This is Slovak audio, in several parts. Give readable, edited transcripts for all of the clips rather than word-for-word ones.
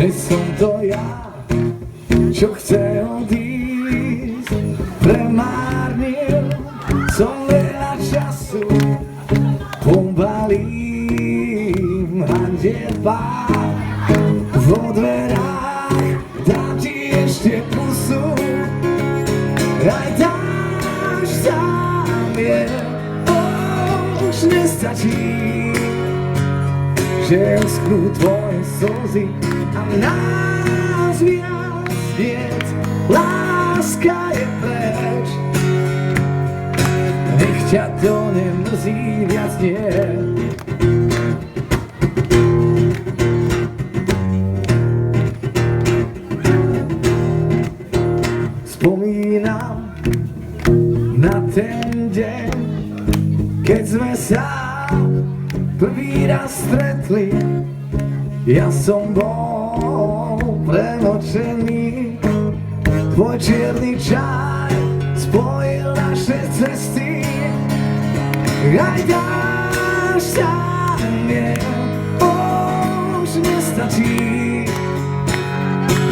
že som to ja, čo chce odísť. Premárnil som veľa času, pobalím handeba vo dverách, dám ti ešte pusu, aj dáš sám je, už nestačí, že uschnú tvoje slzy a nás viac niet, láska je preč. Nech ťa to nemrzí, viac nie. Spomínam na ten deň, keď sme sa prvý raz stretli. Ja som bol premočený, tvoj čierny čaj spojil naše cesty. Aj dáš sa mne, už nestačí,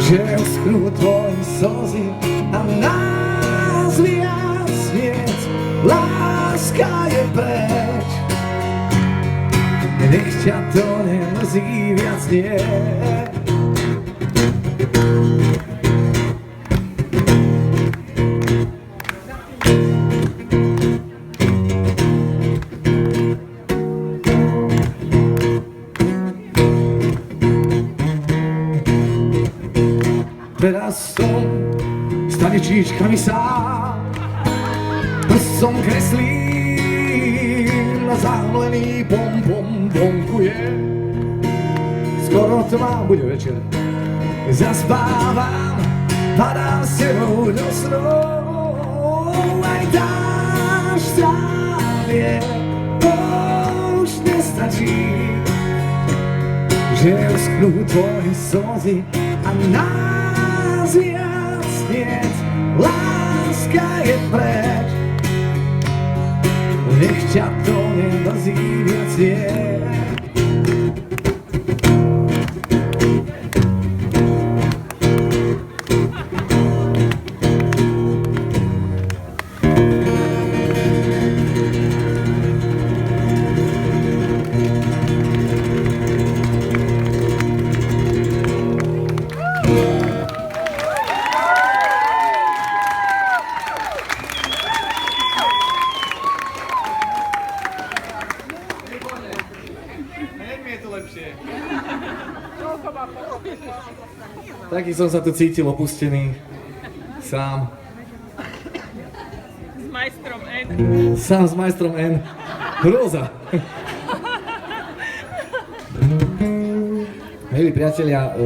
že uschnú tvoje slzy a nás viac niet, láska je preč. Nech ťa to nemrzí, viac nie. Teraz som s tanečníčkami sám, prstom kreslím na zahmlený pom vonkuje. Skoro tma, bude večer, zaspávam, padám s tebou do snov. Aj dáš sa vie, už nestačí, že uschnú tvoje slzy a nás viac niet, láska je preč. Nech ťa to nemrzí, viac nie. Taký som sa tu cítil opustený, sám. S majstrom N. Sám s majstrom N. Hrôza. Milí priatelia,